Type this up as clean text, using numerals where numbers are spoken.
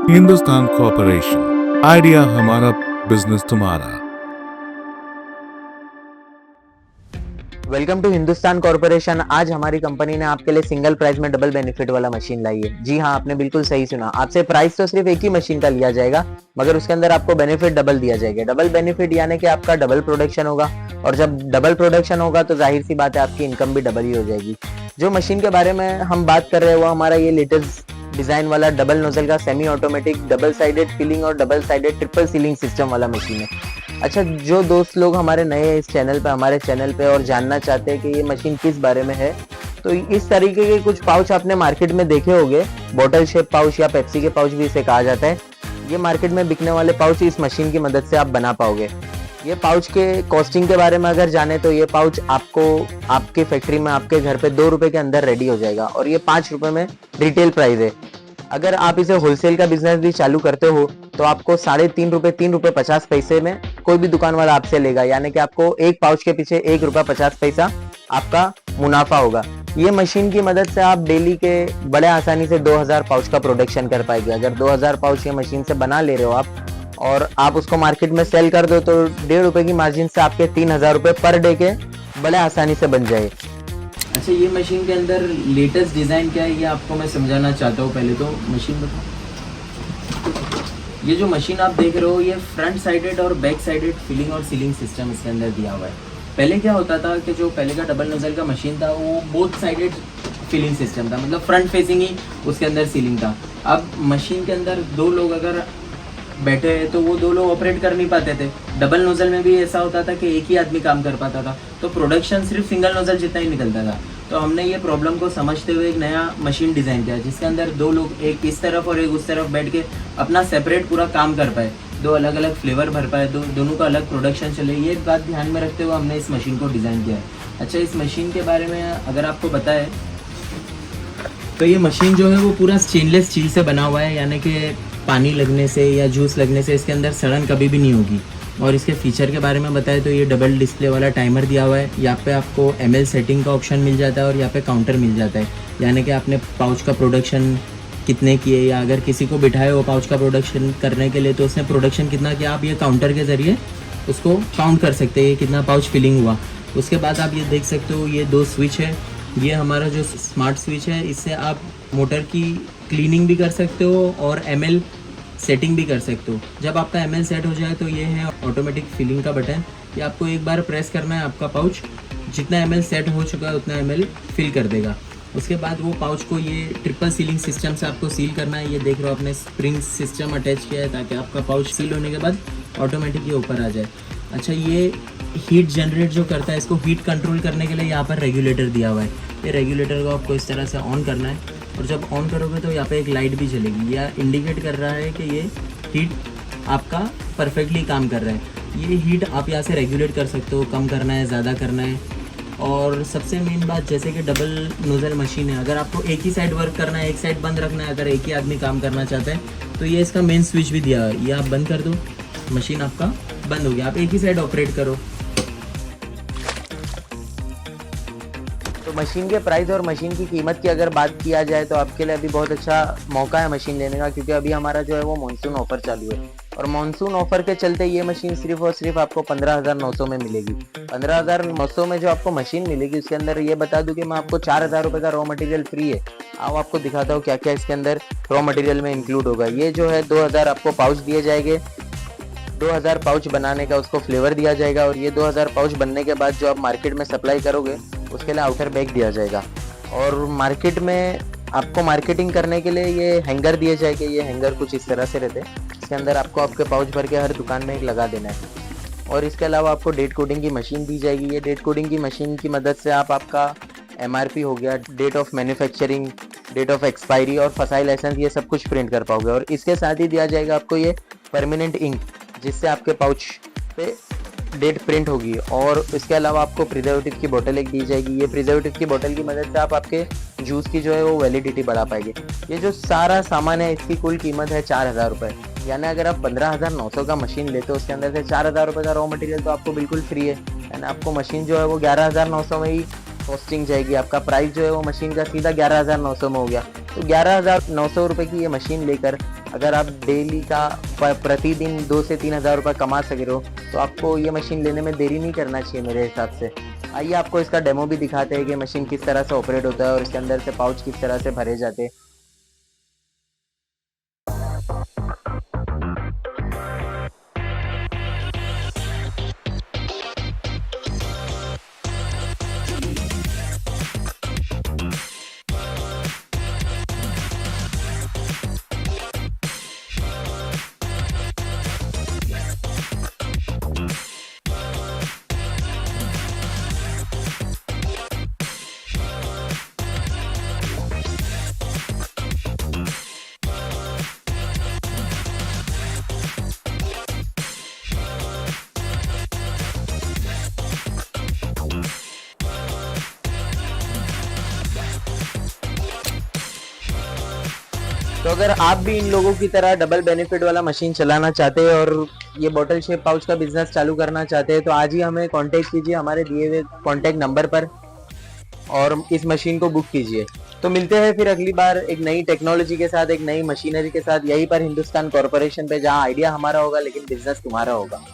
Hindustan Corporation, idea हमारा, business तुम्हारा। Welcome to Hindustan Corporation. आज हमारी कंपनी ने आपके लिए सिंगल प्राइस में डबल बेनिफिट वाला मशीन लाई है। जी हाँ, आपने बिल्कुल सही सुना। आपसे प्राइस तो सिर्फ एक ही मशीन का लिया जाएगा, मगर उसके अंदर आपको बेनिफिट डबल दिया जाएगा। डबल बेनिफिट यानी कि आपका डबल प्रोडक्शन होगा, और जब डबल प्रोडक्शन होगा तो जाहिर सी बात है आपकी इनकम भी डबल ही हो जाएगी। जो मशीन के बारे में हम बात कर रहे हैं वो हमारा ये लेटेस्ट डिजाइन वाला डबल नोजल का semi automatic double sided filling और double sided triple sealing system वाला मशीन है। अच्छा, जो दोस्त लोग हमारे नए हैं इस चैनल पे, हमारे चैनल पे, और जानना चाहते हैं कि ये मशीन किस बारे में है, तो इस तरीके के कुछ पाउच आपने मार्केट में देखे होंगे। बॉटल शेप पाउच या पेप्सी के पाउच भी इसे कहा जाता है। ये मार्केट में बिकने वाले पाउच इस मशीन की मदद से आप बना पाओगे। ये पाउच के कॉस्टिंग के बारे में अगर जाने तो ये पाउच आपको आपके फैक्ट्री में आपके घर पे 2 रुपए के अंदर रेडी हो जाएगा, और ये 5 रुपए में रिटेल प्राइस है। अगर आप इसे होलसेल का बिजनेस भी चालू करते हो तो आपको 3.5 रुपए 3 रुपए 50 पैसे में कोई भी दुकान वाला आपसे लेगा, यानी कि आपको एक पाउच के पीछे 1 रुपया 50 पैसा आपका मुनाफा होगा। ये मशीन की मदद से आप डेली के बड़े आसानी से 2000 पाउच का प्रोडक्शन कर पाएंगे। अगर 2000 पाउच ये मशीन से बना ले रहे हो आप, और आप उसको मार्केट में सेल कर दो, तो 1.5 रुपए की मार्जिन से आपके 3000 रुपए पर डे के बड़े आसानी से बन जाए। अच्छा, ये मशीन के अंदर लेटेस्ट डिज़ाइन क्या है ये आपको मैं समझाना चाहता हूँ। पहले तो मशीन बताओ। ये जो मशीन आप देख रहे हो ये फ्रंट साइडेड और बैक साइडेड फिलिंग और सीलिंग सिस्टम इसके अंदर दिया हुआ है। पहले क्या होता था कि जो पहले का डबल नोजल का मशीन था वो बोथ साइडेड फिलिंग सिस्टम था, मतलब फ्रंट फेसिंग ही उसके अंदर सीलिंग था। अब मशीन के अंदर दो लोग अगर बैठे हैं तो वो दो लोग ऑपरेट कर नहीं पाते थे। डबल नोजल में भी ऐसा होता था कि एक ही आदमी काम कर पाता था, तो प्रोडक्शन सिर्फ सिंगल नोजल जितना ही निकलता था। तो हमने ये प्रॉब्लम को समझते हुए एक नया मशीन डिज़ाइन किया जिसके अंदर दो लोग एक इस तरफ और एक उस तरफ बैठ के अपना सेपरेट पूरा काम कर पाए, दो अलग अलग फ्लेवर भर पाए, दोनों का अलग प्रोडक्शन चले। ये बात ध्यान में रखते हुए हमने इस मशीन को डिज़ाइन किया है। अच्छा, इस मशीन के बारे में अगर आपको बताए तो ये मशीन जो है वो पूरा स्टेनलेस स्टील से बना हुआ है, यानी कि पानी लगने से या जूस लगने से इसके अंदर सड़न कभी भी नहीं होगी। और इसके फीचर के बारे में बताएं तो ये डबल डिस्प्ले वाला टाइमर दिया हुआ है। यहाँ पे आपको ml सेटिंग का ऑप्शन मिल जाता है और यहाँ पे काउंटर मिल जाता है, यानी कि आपने पाउच का प्रोडक्शन कितने किए, या अगर किसी को बिठाए हो पाउच का प्रोडक्शन करने के लिए तो उसने प्रोडक्शन कितना किया, आप ये काउंटर के ज़रिए उसको काउंट कर सकते हैं कितना पाउच फिलिंग हुआ। उसके बाद आप ये देख सकते हो ये 2 स्विच है। ये हमारा जो स्मार्ट स्विच है, इससे आप मोटर की क्लीनिंग भी कर सकते हो और ml सेटिंग भी कर सकते हो। जब आपका ml सेट हो जाए तो ये है ऑटोमेटिक फिलिंग का बटन। ये आपको एक बार प्रेस करना है, आपका पाउच जितना ml सेट हो चुका है उतना ml फिल कर देगा। उसके बाद वो पाउच को ये ट्रिपल सीलिंग सिस्टम से आपको सील करना है। ये देख रहे हो आपने स्प्रिंग सिस्टम अटैच किया है ताकि आपका पाउच सील होने के बाद ऑटोमेटिक ये ऊपर आ जाए। अच्छा, ये हीट जनरेट जो करता है इसको हीट कंट्रोल करने के लिए यहाँ पर रेगुलेटर दिया हुआ है। ये रेगुलेटर को आपको इस तरह से ऑन करना है, और जब ऑन करोगे तो यहाँ पे एक लाइट भी चलेगी। यह इंडिकेट कर रहा है कि ये हीट आपका परफेक्टली काम कर रहा है। ये हीट आप यहाँ से रेगुलेट कर सकते हो, कम करना है, ज़्यादा करना है। और सबसे मेन बात, जैसे कि डबल नोजल मशीन है, अगर आपको एक ही साइड वर्क करना है, एक साइड बंद रखना है, अगर एक ही आदमी काम करना चाहता है तो ये इसका मेन स्विच भी दिया है। ये आप बंद कर दो, मशीन आपका बंद हो गया, आप एक ही साइड ऑपरेट करो। तो मशीन के प्राइस और मशीन की कीमत की अगर बात किया जाए तो आपके लिए अभी बहुत अच्छा मौका है मशीन लेने का, क्योंकि अभी हमारा जो है वो मानसून ऑफर चालू है, और मानसून ऑफर के चलते ये मशीन सिर्फ और सिर्फ आपको 15,900 में मिलेगी। 15,900 में जो आपको मशीन मिलेगी उसके अंदर ये बता दूं कि मैं आपको 4,000 रुपये का रॉ मटेरियल फ्री है। आओ आपको दिखाता हूँ क्या क्या इसके अंदर रॉ मटेरियल में इंक्लूड होगा। ये जो है 2,000 आपको पाउच दिए जाएंगे। 2,000 पाउच बनाने का उसको फ्लेवर दिया जाएगा, और ये 2,000 पाउच बनने के बाद जो आप मार्केट में सप्लाई करोगे उसके लिए आउटर बैग दिया जाएगा। और मार्केट में आपको मार्केटिंग करने के लिए ये हैंगर दिए जाएंगे। ये हैंगर कुछ इस तरह से रहते हैं, इसके अंदर आपको आपके पाउच भर के हर दुकान में एक लगा देना है। और इसके अलावा आपको डेट कोडिंग की मशीन दी जाएगी। ये डेट कोडिंग की मशीन की मदद से आप आपका MRP हो गया, date of manufacturing, date of expiry और फसाई लाइसेंस, ये सब कुछ प्रिंट कर पाओगे। और इसके साथ ही दिया जाएगा आपको ये परमानेंट इंक, जिससे आपके पाउच पे डेट प्रिंट होगी। और इसके अलावा आपको प्रिजर्वेटिव की बोतल एक दी जाएगी। ये प्रिजर्वेटिव की बोतल की मदद से आप आपके जूस की जो है वो वैलिडिटी बढ़ा पाएंगे। ये जो सारा सामान है इसकी कुल कीमत है 4,000 रुपये, यानी अगर आप 15,900 का मशीन लेते हो उसके अंदर से 4,000 रुपये का रॉ मटेरियल तो आपको बिल्कुल फ्री है, यानी आपको मशीन जो है वो 11,900 में ही कॉस्टिंग जाएगी। आपका प्राइस जो है वो मशीन का सीधा 11,900 में हो गया। तो 11,900 रुपये की ये मशीन लेकर अगर आप डेली का प्रतिदिन 2 से 3 हज़ार रुपये कमा सक रहे हो तो आपको ये मशीन लेने में देरी नहीं करना चाहिए मेरे हिसाब से। आइए आपको इसका डेमो भी दिखाते हैं कि मशीन किस तरह से ऑपरेट होता है और इसके अंदर से पाउच किस तरह से भरे जाते हैं। तो अगर आप भी इन लोगों की तरह डबल बेनिफिट वाला मशीन चलाना चाहते हैं और ये बॉटल शेप पाउच का बिजनेस चालू करना चाहते हैं तो आज ही हमें कांटेक्ट कीजिए हमारे दिए हुए कांटेक्ट नंबर पर और इस मशीन को बुक कीजिए। तो मिलते हैं फिर अगली बार एक नई टेक्नोलॉजी के साथ, एक नई मशीनरी के साथ, यहीं पर हिंदुस्तान कॉर्पोरेशन पे, जहां आइडिया हमारा होगा लेकिन बिजनेस तुम्हारा होगा।